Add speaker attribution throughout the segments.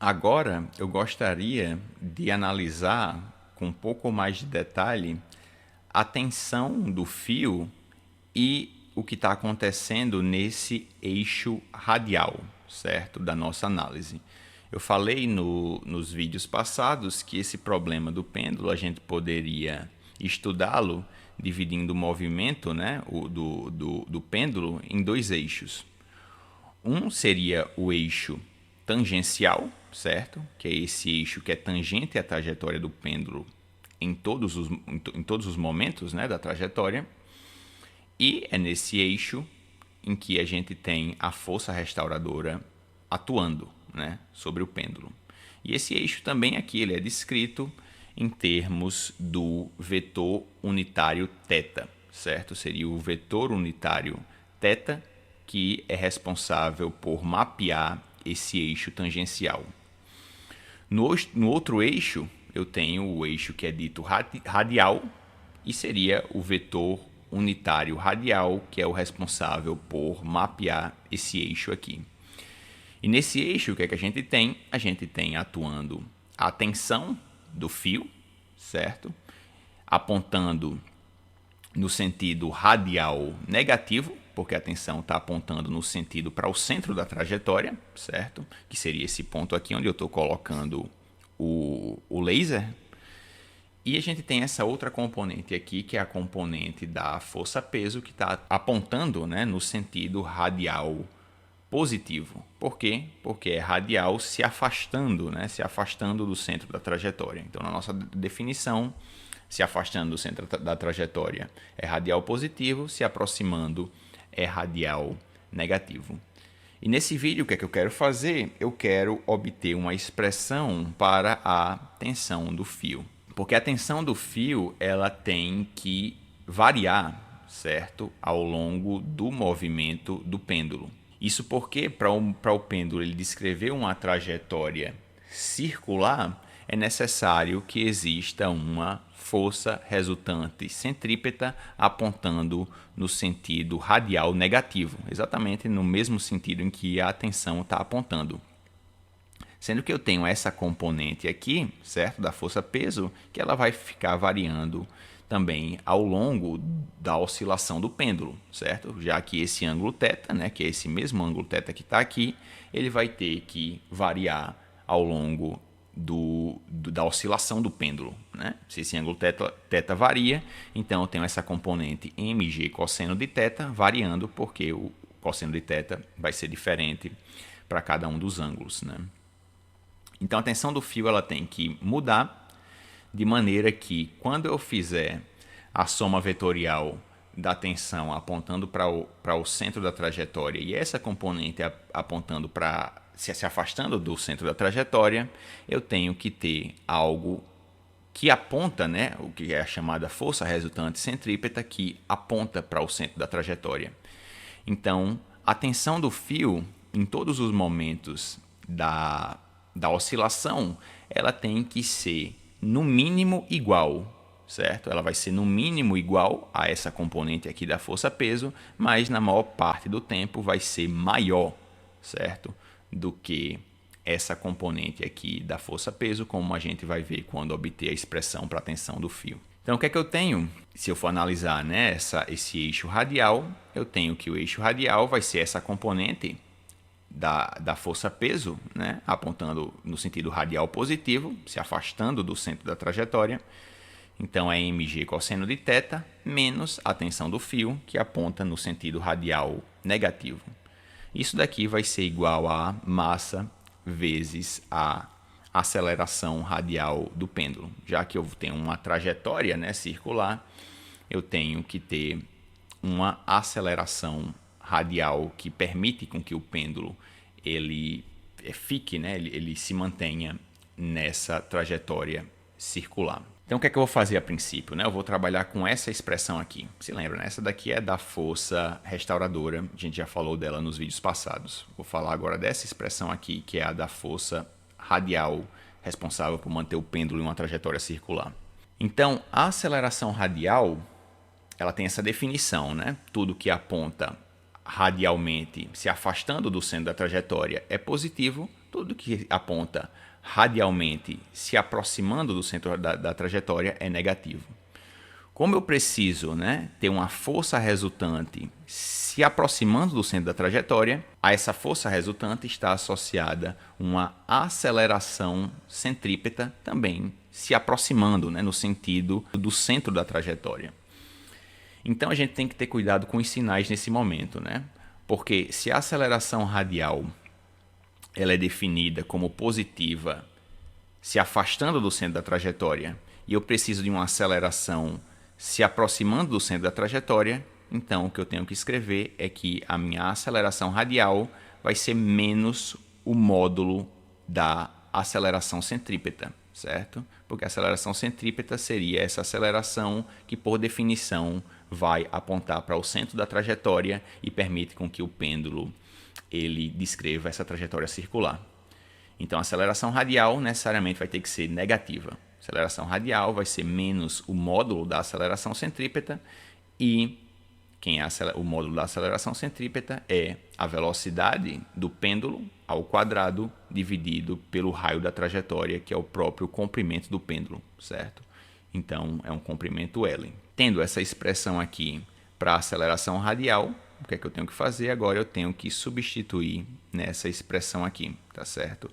Speaker 1: Agora, eu gostaria de analisar com um pouco mais de detalhe a tensão do fio e o que está acontecendo nesse eixo radial, certo? Da nossa análise. Eu falei nos vídeos passados que esse problema do pêndulo a gente poderia estudá-lo dividindo o movimento, né, do pêndulo em dois eixos. Um seria o eixo tangencial, certo? Que é esse eixo que é tangente à trajetória do pêndulo em todos os momentos, né, da trajetória. E é nesse eixo em que a gente tem a força restauradora atuando, né, sobre o pêndulo. E esse eixo também aqui ele é descrito em termos do vetor unitário θ, certo? Seria o vetor unitário θ que é responsável por mapear esse eixo tangencial. No outro eixo, eu tenho o eixo que é dito radial e seria o vetor unitário radial, que é o responsável por mapear esse eixo aqui. E nesse eixo, o que é que a gente tem? A gente tem atuando a tensão do fio, certo? Apontando no sentido radial negativo, porque a tensão está apontando no sentido para o centro da trajetória, certo? Que seria esse ponto aqui onde eu estou colocando o laser. E a gente tem essa outra componente aqui, que é a componente da força-peso, que está apontando, né, no sentido radial positivo. Por quê? Porque é radial se afastando, né, se afastando do centro da trajetória. Então, na nossa definição, se afastando do centro da trajetória é radial positivo, se aproximando é radial negativo. E nesse vídeo, o que é que eu quero fazer? Eu quero obter uma expressão para a tensão do fio. Porque a tensão do fio ela tem que variar, certo? Ao longo do movimento do pêndulo. Isso porque para o pêndulo ele descrever uma trajetória circular, é necessário que exista uma força resultante centrípeta apontando no sentido radial negativo, exatamente no mesmo sentido em que a tensão está apontando. Sendo que eu tenho essa componente aqui, certo, da força-peso, que ela vai ficar variando também ao longo da oscilação do pêndulo, certo? Já que esse ângulo θ, né, que é esse mesmo ângulo θ que está aqui, ele vai ter que variar ao longo da oscilação do pêndulo, né? Se esse ângulo θ varia, então eu tenho essa componente mg cosseno de θ variando, porque o cosseno de θ vai ser diferente para cada um dos ângulos, né? Então a tensão do fio ela tem que mudar de maneira que quando eu fizer a soma vetorial da tensão apontando para o centro da trajetória e essa componente apontando para se afastando do centro da trajetória, eu tenho que ter algo que aponta, né, o que é a chamada força resultante centrípeta, que aponta para o centro da trajetória. Então, a tensão do fio, em todos os momentos da oscilação, ela tem que ser, no mínimo, igual, certo? Ela vai ser, no mínimo, igual a essa componente aqui da força-peso, mas, na maior parte do tempo, vai ser maior, certo? Do que essa componente aqui da força-peso, como a gente vai ver quando obter a expressão para a tensão do fio. Então, o que é que eu tenho? Se eu for analisar, né, esse eixo radial, eu tenho que o eixo radial vai ser essa componente da força-peso, né, apontando no sentido radial positivo, se afastando do centro da trajetória. Então, é mg cosseno de θ menos a tensão do fio, que aponta no sentido radial negativo. Isso daqui vai ser igual a massa vezes a aceleração radial do pêndulo. Já que eu tenho uma trajetória, né, circular, eu tenho que ter uma aceleração radial que permite com que o pêndulo ele fique, né, ele se mantenha nessa trajetória circular. Então, o que é que eu vou fazer a princípio? Né? Eu vou trabalhar com essa expressão aqui. Se lembra, né? Essa daqui é da força restauradora. A gente já falou dela nos vídeos passados. Vou falar agora dessa expressão aqui, que é a da força radial, responsável por manter o pêndulo em uma trajetória circular. Então, a aceleração radial, ela tem essa definição, né? Tudo que aponta radialmente, se afastando do centro da trajetória, é positivo. tudo que aponta radialmente se aproximando do centro da trajetória é negativo. Como eu preciso, né, ter uma força resultante se aproximando do centro da trajetória, a essa força resultante está associada uma aceleração centrípeta também se aproximando, né, no sentido do centro da trajetória. Então a gente tem que ter cuidado com os sinais nesse momento, né? Porque se a aceleração radial ela é definida como positiva se afastando do centro da trajetória e eu preciso de uma aceleração se aproximando do centro da trajetória, então o que eu tenho que escrever é que a minha aceleração radial vai ser menos o módulo da aceleração centrípeta, certo? Porque a aceleração centrípeta seria essa aceleração que, por definição, vai apontar para o centro da trajetória e permite com que o pêndulo ele descreva essa trajetória circular. Então, a aceleração radial necessariamente vai ter que ser negativa. A aceleração radial vai ser menos o módulo da aceleração centrípeta e quem é o módulo da aceleração centrípeta é a velocidade do pêndulo ao quadrado dividido pelo raio da trajetória, que é o próprio comprimento do pêndulo, certo? Então, é um comprimento L. Tendo essa expressão aqui para a aceleração radial, o que é que eu tenho que fazer? Agora eu tenho que substituir nessa expressão aqui, tá certo?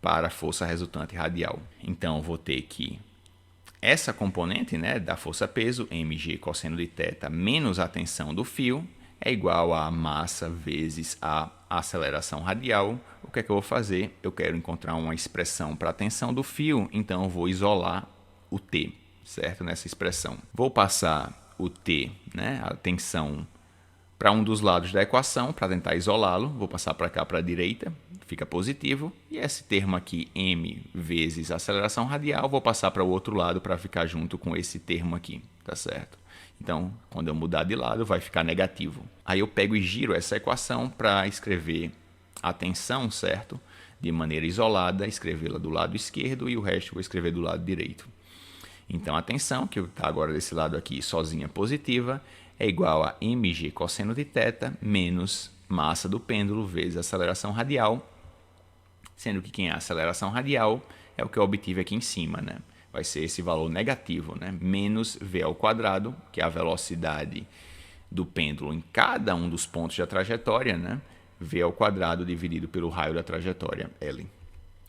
Speaker 1: Para a força resultante radial. Então, eu vou ter que essa componente, né, da força-peso, mg cosseno de θ menos a tensão do fio, é igual a massa vezes a aceleração radial. O que é que eu vou fazer? Eu quero encontrar uma expressão para a tensão do fio, então eu vou isolar o T, certo? Nessa expressão. Vou passar o T, né, a tensão, para um dos lados da equação, para tentar isolá-lo. Vou passar para cá, para a direita, fica positivo. E esse termo aqui, m vezes aceleração radial, vou passar para o outro lado para ficar junto com esse termo aqui, tá certo? Então, quando eu mudar de lado, vai ficar negativo. Aí eu pego e giro essa equação para escrever a tensão, certo? De maneira isolada, escrevê-la do lado esquerdo e o resto vou escrever do lado direito. Então, a tensão, que está agora desse lado aqui sozinha positiva, é igual a mg cosseno de θ menos massa do pêndulo vezes aceleração radial, sendo que quem é a aceleração radial é o que eu obtive aqui em cima, né? Vai ser esse valor negativo, né? Menos v ao quadrado, que é a velocidade do pêndulo em cada um dos pontos da trajetória, né? V ao quadrado dividido pelo raio da trajetória, L.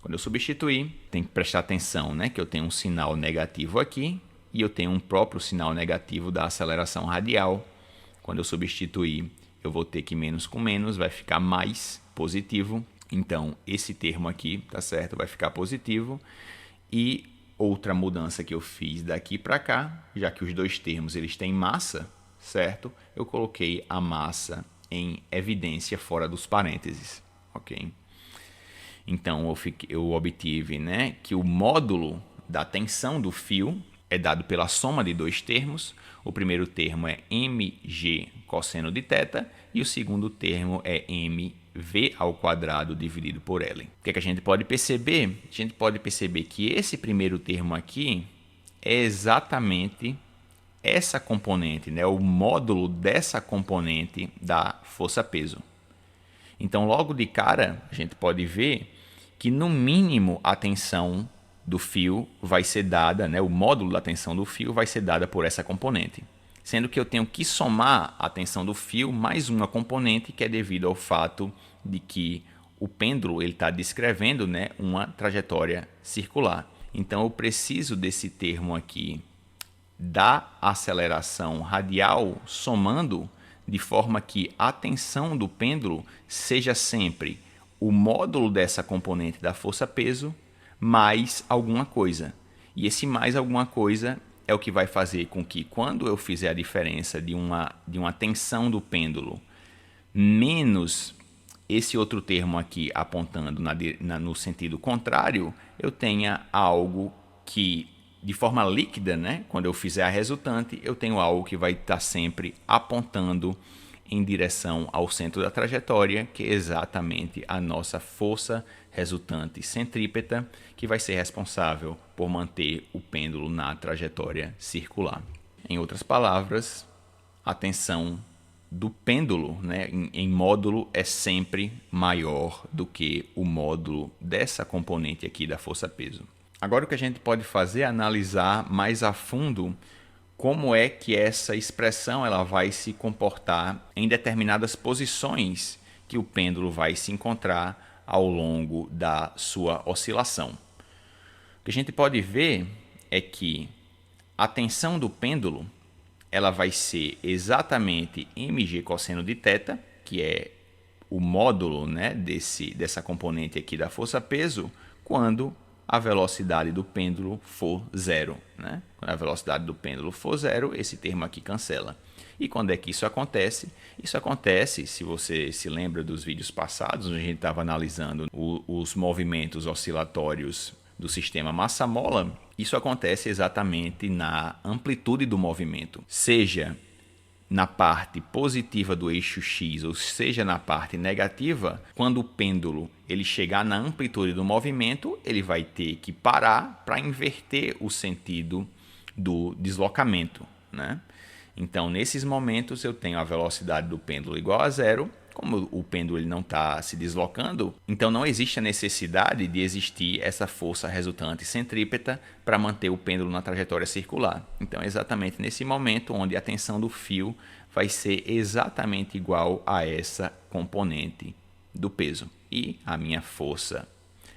Speaker 1: Quando eu substituir, tem que prestar atenção, né? Que eu tenho um sinal negativo aqui e eu tenho um próprio sinal negativo da aceleração radial. Quando eu substituir, eu vou ter que menos com menos, vai ficar mais positivo. Então, esse termo aqui, tá certo? Vai ficar positivo. E outra mudança que eu fiz daqui para cá, já que os dois termos eles têm massa, certo? Eu coloquei a massa em evidência fora dos parênteses, ok? Então, eu obtive, né, que o módulo da tensão do fio é dado pela soma de dois termos. O primeiro termo é mg cosseno de θ e o segundo termo é mv ao quadrado dividido por L. O que é que a gente pode perceber? A gente pode perceber que esse primeiro termo aqui é exatamente essa componente, né, o módulo dessa componente da força-peso. Então, logo de cara, a gente pode ver que, no mínimo, a tensão do fio vai ser dada, né, o módulo da tensão do fio vai ser dada por essa componente. Sendo que eu tenho que somar a tensão do fio mais uma componente que é devido ao fato de que o pêndulo está descrevendo, né, uma trajetória circular. Então, eu preciso desse termo aqui da aceleração radial somando de forma que a tensão do pêndulo seja sempre o módulo dessa componente da força-peso mais alguma coisa. E esse mais alguma coisa é o que vai fazer com que, quando eu fizer a diferença de uma tensão do pêndulo menos esse outro termo aqui apontando no sentido contrário, eu tenha algo que, de forma líquida, né, quando eu fizer a resultante, eu tenho algo que vai estar sempre apontando em direção ao centro da trajetória, que é exatamente a nossa força resultante centrípeta, que vai ser responsável por manter o pêndulo na trajetória circular. Em outras palavras, a tensão do pêndulo, né, em módulo é sempre maior do que o módulo dessa componente aqui da força-peso. Agora o que a gente pode fazer é analisar mais a fundo como é que essa expressão ela vai se comportar em determinadas posições que o pêndulo vai se encontrar ao longo da sua oscilação. O que a gente pode ver é que a tensão do pêndulo ela vai ser exatamente mg cosseno de θ, que é o módulo, né, dessa componente aqui da força-peso, quando a velocidade do pêndulo for zero. Né? Quando a velocidade do pêndulo for zero, esse termo aqui cancela. E quando é que isso acontece? Isso acontece, se você se lembra dos vídeos passados, onde a gente estava analisando os movimentos oscilatórios do sistema massa-mola, isso acontece exatamente na amplitude do movimento, seja na parte positiva do eixo X, ou seja na parte negativa. Quando o pêndulo ele chegar na amplitude do movimento, ele vai ter que parar para inverter o sentido do deslocamento, né? Então, nesses momentos, eu tenho a velocidade do pêndulo igual a zero. Como o pêndulo ele não está se deslocando, então não existe a necessidade de existir essa força resultante centrípeta para manter o pêndulo na trajetória circular. Então é exatamente nesse momento onde a tensão do fio vai ser exatamente igual a essa componente do peso. E a minha força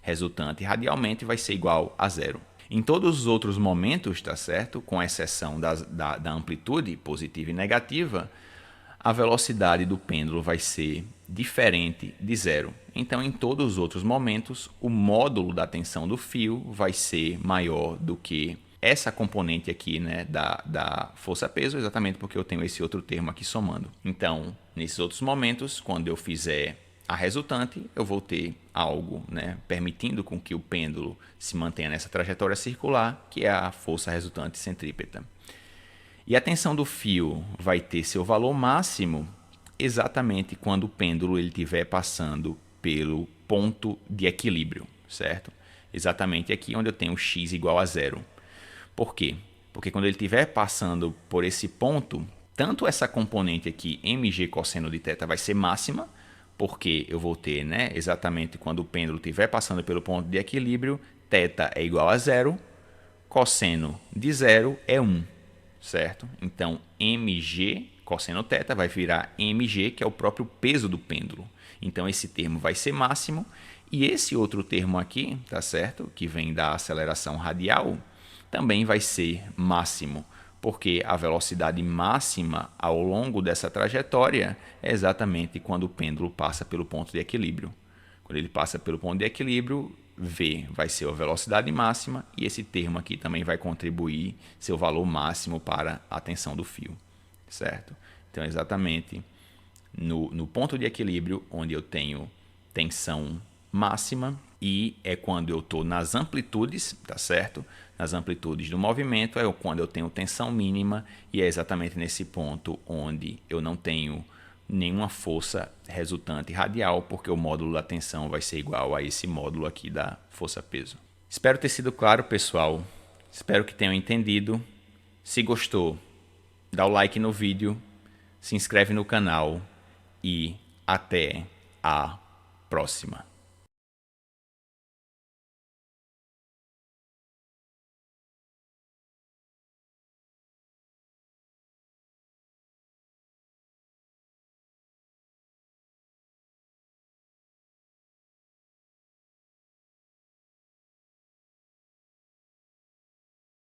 Speaker 1: resultante radialmente vai ser igual a zero. Em todos os outros momentos, tá certo? Com exceção da amplitude positiva e negativa, a velocidade do pêndulo vai ser diferente de zero. Então, em todos os outros momentos, o módulo da tensão do fio vai ser maior do que essa componente aqui, né, da força-peso, exatamente porque eu tenho esse outro termo aqui somando. Então, nesses outros momentos, quando eu fizer a resultante, eu vou ter algo, né, permitindo com que o pêndulo se mantenha nessa trajetória circular, que é a força resultante centrípeta. E a tensão do fio vai ter seu valor máximo exatamente quando o pêndulo estiver passando pelo ponto de equilíbrio, certo? Exatamente aqui onde eu tenho x igual a zero. Por quê? Porque quando ele estiver passando por esse ponto, tanto essa componente aqui, mg cosseno de θ, vai ser máxima, porque eu vou ter, né, exatamente quando o pêndulo estiver passando pelo ponto de equilíbrio, θ é igual a zero, cosseno de zero é 1. Certo? Então, mg cosseno θ vai virar mg, que é o próprio peso do pêndulo. Então, esse termo vai ser máximo. E esse outro termo aqui, tá certo? Que vem da aceleração radial, também vai ser máximo, porque a velocidade máxima ao longo dessa trajetória é exatamente quando o pêndulo passa pelo ponto de equilíbrio. Quando ele passa pelo ponto de equilíbrio, V vai ser a velocidade máxima e esse termo aqui também vai contribuir seu valor máximo para a tensão do fio, certo? Então, exatamente no ponto de equilíbrio, onde eu tenho tensão máxima, e é quando eu estou nas amplitudes, tá certo? Nas amplitudes do movimento é quando eu tenho tensão mínima, e é exatamente nesse ponto onde eu não tenho nenhuma força resultante radial, porque o módulo da tensão vai ser igual a esse módulo aqui da força-peso. Espero ter sido claro, pessoal. Espero que tenham entendido. Se gostou, dá o like no vídeo, se inscreve no canal e até a próxima.